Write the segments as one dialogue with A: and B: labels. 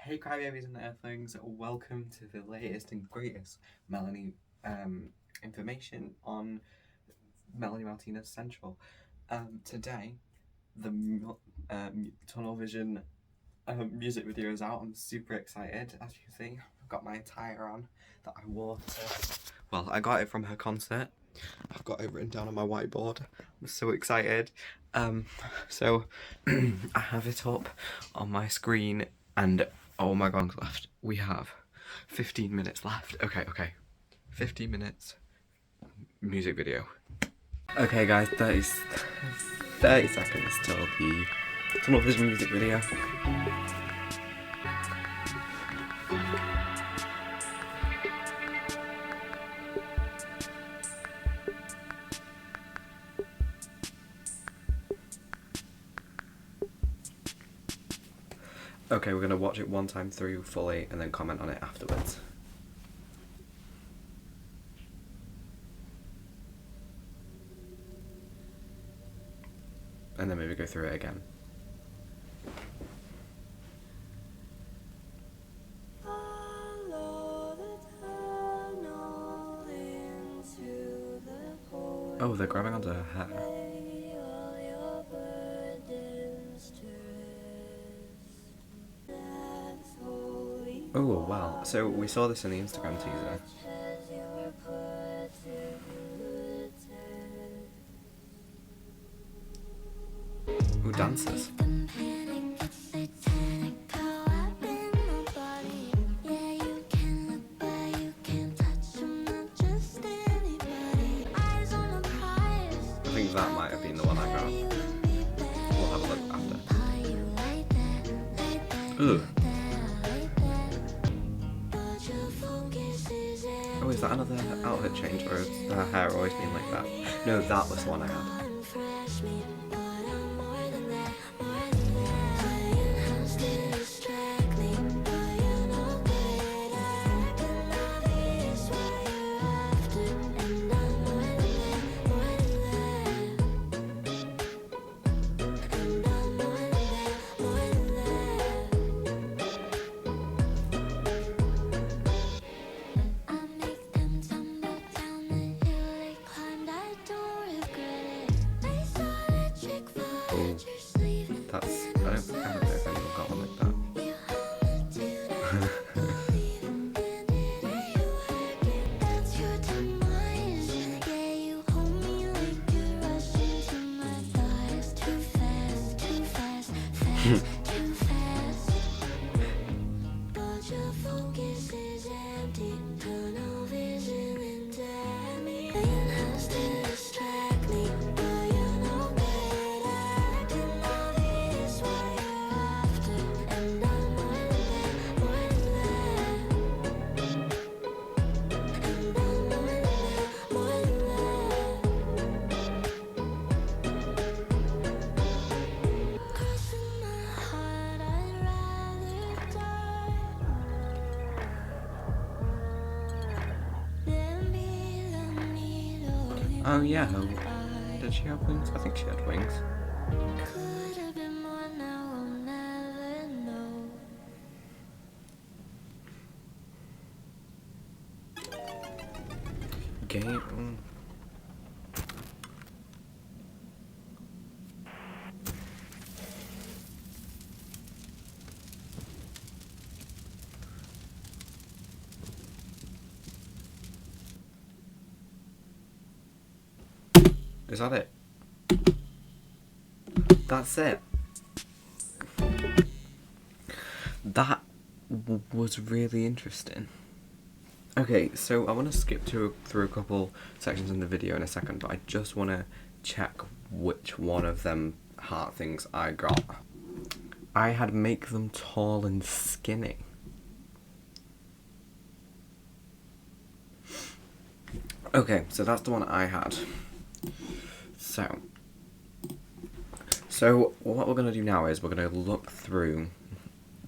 A: Hey crybabies and earthlings, welcome to the latest and greatest Melanie information on Melanie Martinez Central. Today, the Tunnel Vision music video is out. I'm super excited. As you can see, I've got my attire on that I wore I got it from her concert. I've got it written down on my whiteboard. I'm so excited. So I have it up on my screen and oh my god, left. We have 15 minutes left. Okay. 15 minutes music video. Okay guys, 30 seconds till the Tunnel Vision music video. Okay, we're gonna watch it one time through fully and then comment on it afterwards. And then maybe go through it again. Oh, they're grabbing onto her hair. Oh, wow. So we saw this in the Instagram teaser. Who dances? I think that might have been the one I got. We'll have a look after. Ugh. Oh, is that another outfit change, or has her hair always been like that? No, that was the one I had. I don't know if anyone got one like that. Oh yeah, did she have wings? I think she had wings. Game. Is that it? That's it. That was really interesting. Okay, so I want to skip through a couple sections in the video in a second, but I just want to check which one of them heart things I got. I had make them tall and skinny. Okay, so that's the one I had. So what we're going to do now is we're going to look through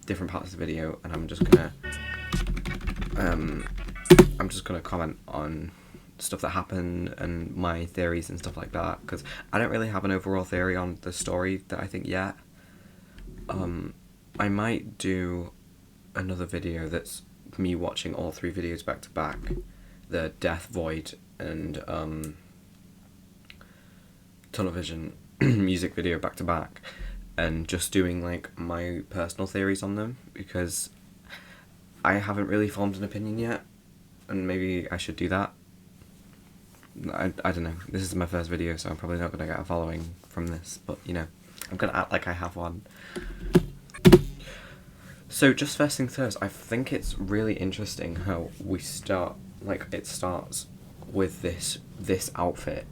A: different parts of the video, and I'm just going to comment on stuff that happened and my theories and stuff like that, because I don't really have an overall theory on the story that I think yet. I might do another video that's me watching all 3 videos back to back, the Death, Void and Tunnel Vision music video back to back, and just doing like my personal theories on them, because I haven't really formed an opinion yet, and maybe I should do that. I don't know, this is my first video, so I'm probably not going to get a following from this, but you know, I'm going to act like I have one. So just first things first, I think it's really interesting how we start, like it starts with this outfit,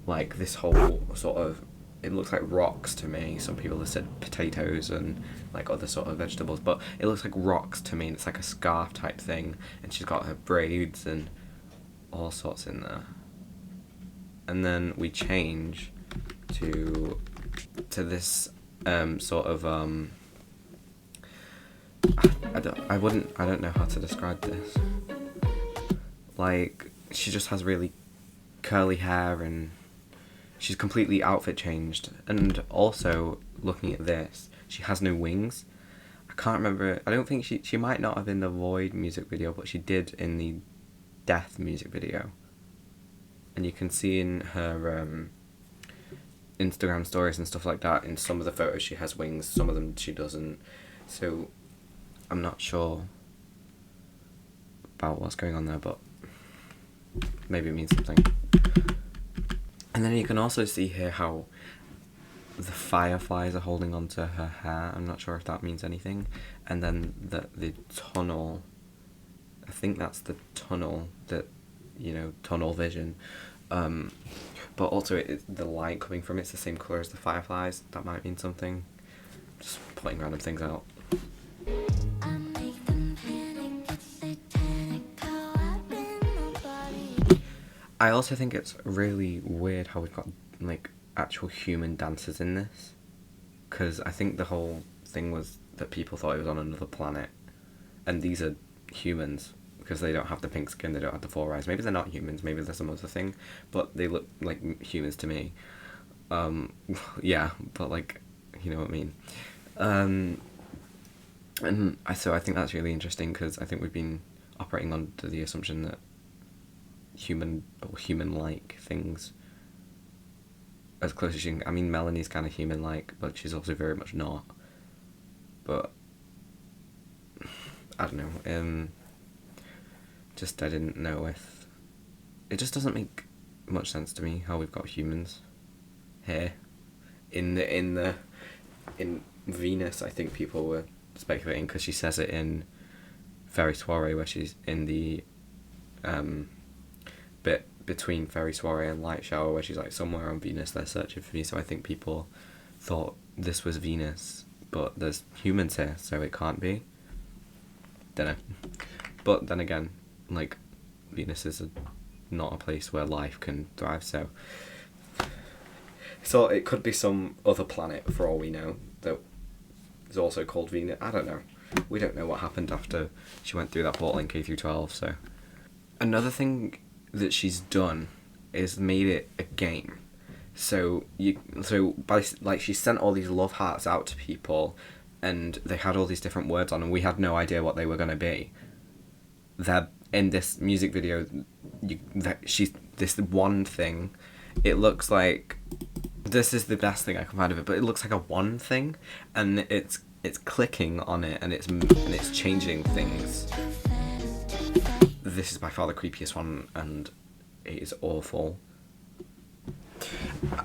A: like this whole sort of, it looks like rocks to me. Some people have said potatoes and like other sort of vegetables, but it looks like rocks to me, and it's like a scarf type thing, and she's got her braids and all sorts in there. And then we change to this sort of I don't know how to describe this. Like, she just has really curly hair, and she's completely outfit changed. And also, looking at this, she has no wings. I can't remember, I don't think she might not have in the Void music video, but she did in the Death music video. And you can see in her Instagram stories and stuff like that, in some of the photos she has wings, some of them she doesn't. So I'm not sure about what's going on there, but maybe it means something. And then you can also see here how the fireflies are holding onto her hair. I'm not sure if that means anything. And then the tunnel, I think that's the tunnel, that, you know, tunnel vision. But also the light coming from it's the same colour as the fireflies. That might mean something. Just pointing random things out. I also think it's really weird how we've got like actual human dancers in this, because I think the whole thing was that people thought it was on another planet, and these are humans because they don't have the pink skin, they don't have the 4 eyes. Maybe they're not humans, maybe there's some other thing, but they look like humans to me. Yeah, but like, you know what I mean. And so I think that's really interesting, because I think we've been operating under the assumption that human-like things, as close as you can. I mean, Melanie's kind of human-like, but she's also very much not. But I don't know. Just I didn't know if it just doesn't make much sense to me how we've got humans here in Venus. I think people were speculating, because she says it in Fairy Soiree, where she's in the bit between Fairy Soiree and Light Shower, where she's like, somewhere on Venus they're searching for me. So I think people thought this was Venus, but there's humans here, so it can't be. Don't know. But then again, like, Venus is not a place where life can thrive, so it could be some other planet for all we know that is also called Venus. I don't know. We don't know what happened after she went through that portal in K through 12. So another thing that she's done is made it a game. So she sent all these love hearts out to people, and they had all these different words on, and we had no idea what they were going to be. They're in this music video. She's this one thing. It looks like, this is the best thing I can find of it, but it looks like a one thing, and it's clicking on it, and it's changing things. This is by far the creepiest one, and it is awful.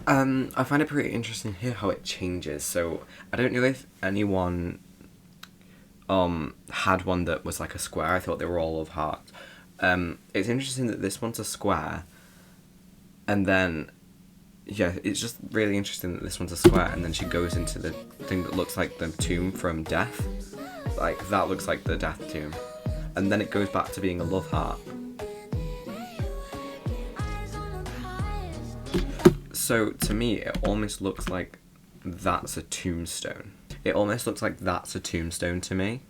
A: I find it pretty interesting here how it changes. So I don't know if anyone had one that was like a square. I thought they were all of hearts. It's interesting that this one's a square, and then yeah, it's just really interesting that this one's a square, and then she goes into the thing that looks like the tomb from Death. Like, that looks like the Death tomb. And then it goes back to being a love heart. So to me, it almost looks like that's a tombstone. It almost looks like that's a tombstone to me.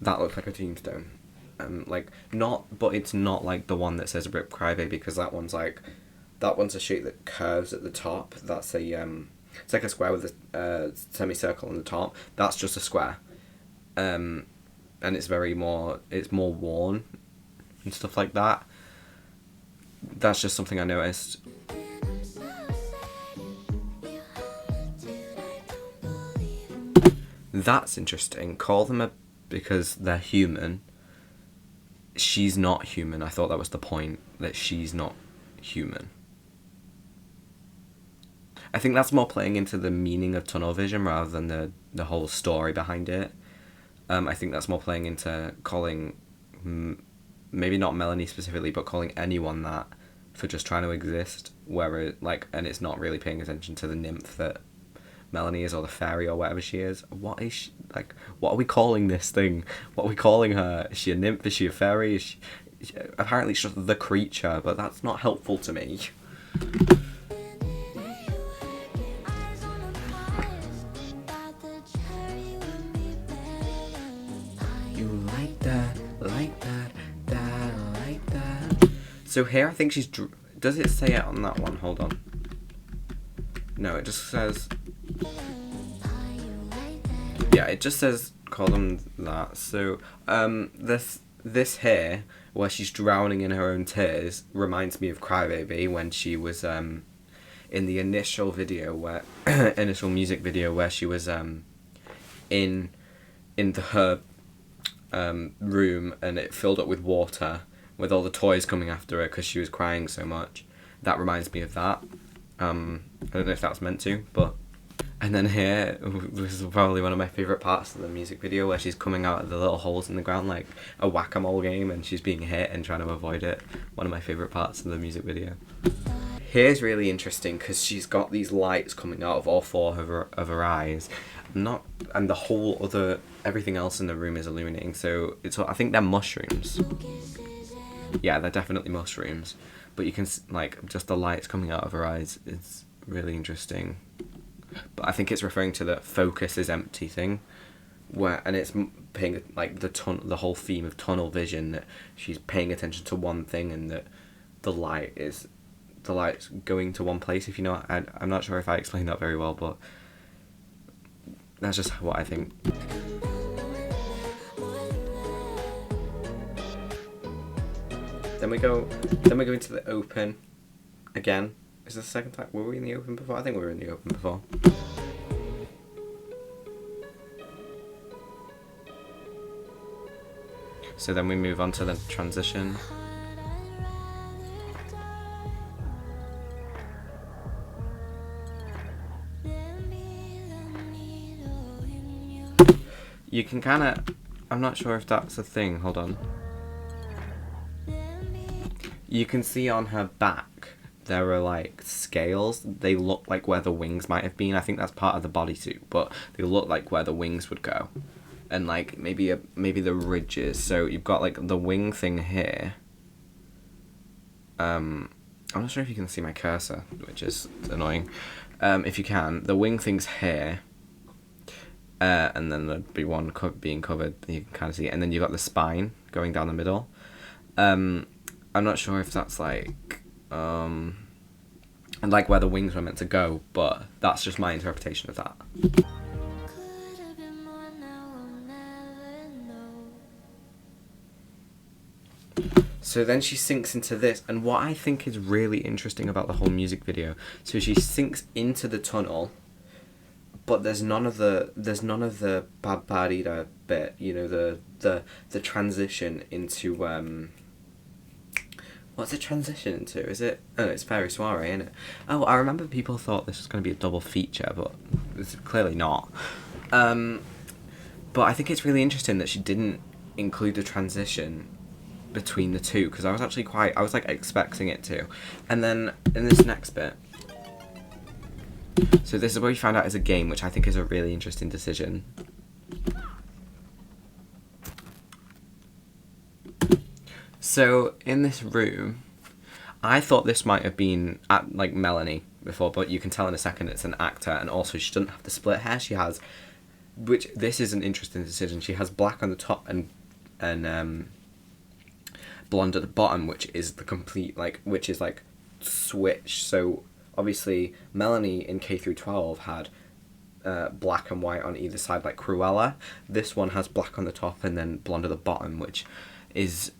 A: That looks like a tombstone. But it's not like the one that says Rip Crybaby, because that one's a shape that curves at the top. That's it's like a square with a semicircle on the top. That's just a square. and it's more worn and stuff like that. That's just something I noticed. That's interesting. Call them because they're human. She's not human. I thought that was the point, that she's not human. I think that's more playing into the meaning of tunnel vision rather than the whole story behind it. I think that's more playing into calling, maybe not Melanie specifically, but calling anyone that for just trying to exist, and it's not really paying attention to the nymph that Melanie is, or the fairy, or whatever she is. What is she, like, what are we calling this thing? What are we calling her? Is she a nymph? Is she a fairy? Apparently it's just the creature, but that's not helpful to me. So here I think she's... Does it say it on that one? Hold on. No, it just says... Yeah, it just says call them that. So this here, where she's drowning in her own tears, reminds me of Crybaby when she was in the initial video where... initial music video where she was in her room and it filled up with water, with all the toys coming after her because she was crying so much. That reminds me of that. I don't know if that's meant to, but... And then here, this is probably one of my favourite parts of the music video, where she's coming out of the little holes in the ground like a whack-a-mole game, and she's being hit and trying to avoid it. One of my favourite parts of the music video. Here's really interesting because she's got these lights coming out of all four of her eyes. And the whole other... Everything else in the room is illuminating, so I think they're mushrooms. Yeah, they're definitely mushrooms. But you can, like, just the lights coming out of her eyes is really interesting. But I think it's referring to the focus is empty thing. And it's paying, like, the whole theme of tunnel vision, that she's paying attention to one thing and that the light's going to one place, if you know. I'm not sure if I explained that very well, but that's just what I think. Then we go into the open again. Is this the second time? Were we in the open before? I think we were in the open before. So then we move on to the transition. You can kind of... I'm not sure if that's a thing. Hold on. You can see on her back there are like scales. They look like where the wings might have been. I think that's part of the bodysuit, but they look like where the wings would go, and like maybe the ridges. So you've got like the wing thing here. I'm not sure if you can see my cursor, which is annoying. If you can, the wing thing's here, and then there'd be one being covered. You can kind of see it, and then you've got the spine going down the middle. I'm not sure if that's like where the wings were meant to go, but that's just my interpretation of that. So then she sinks into this, and what I think is really interesting about the whole music video, so she sinks into the tunnel, but there's none of the babadida bit, you know, the transition into what's it transition into? Is it? Oh, it's Fairy Soiree, isn't it? Oh, I remember people thought this was going to be a double feature, but it's clearly not. But I think it's really interesting that she didn't include the transition between the two, because I was like expecting it to. And then in this next bit, so this is where we found out it's a game, which I think is a really interesting decision. So in this room, I thought this might have been like Melanie before, but you can tell in a second it's an actor, and also she doesn't have the split hair. She has, which this is an interesting decision. She has black on the top and blonde at the bottom, which is the complete like switch. So obviously Melanie in K through 12 had black and white on either side, like Cruella. This one has black on the top and then blonde at the bottom, which is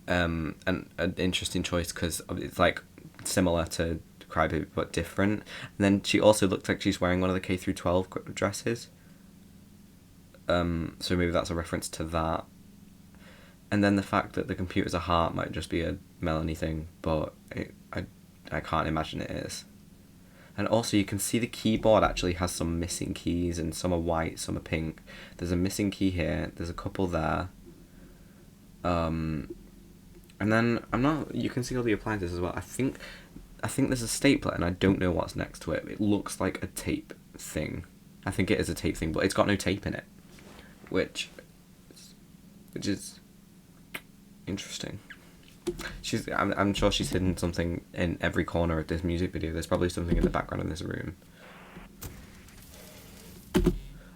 A: an interesting choice because it's like similar to Crybaby but different. And then she also looks like she's wearing one of the K through 12 dresses. So maybe that's a reference to that. And then the fact that the computer's a heart might just be a Melanie thing, but I can't imagine it is. And also you can see the keyboard actually has some missing keys, and some are white, some are pink. There's a missing key here, there's a couple there. And then you can see all the appliances as well. I think there's a stapler and I don't know what's next to it. It looks like a tape thing. I think it is a tape thing, but it's got no tape in it. Which is interesting. I'm sure she's hidden something in every corner of this music video. There's probably something in the background in this room.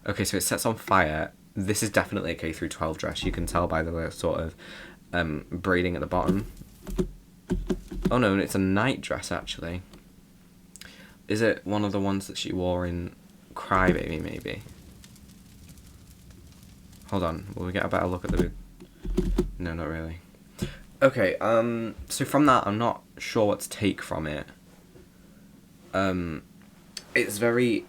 A: Okay, so it sets on fire. This is definitely a K through 12 dress. You can tell by the sort of braiding at the bottom. Oh no, it's a night dress actually. Is it one of the ones that she wore in Crybaby maybe? Hold on, will we get a better look at the... No, not really. Okay, so from that, I'm not sure what to take from it. It's very...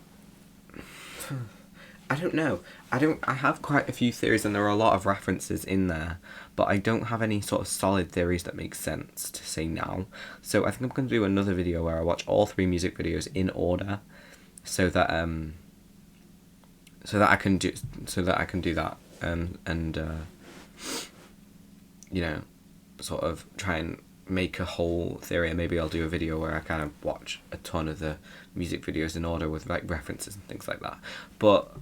A: I don't know. I have quite a few theories and there are a lot of references in there, but I don't have any sort of solid theories that make sense to say now. So I think I'm going to do another video where I watch all 3 music videos in order, so that I can do that, and you know, sort of try and make a whole theory. And maybe I'll do a video where I kind of watch a ton of the music videos in order with like references and things like that. But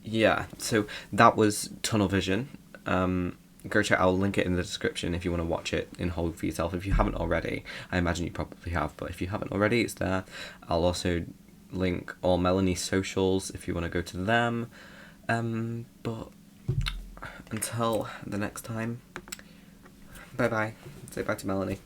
A: yeah, so that was Tunnel Vision. Go check. I'll link it in the description if you want to watch it in whole for yourself. If you haven't already, I imagine you probably have, but if you haven't already, it's there. I'll also link all Melanie's socials if you want to go to them. But until the next time, bye bye. Say bye to Melanie.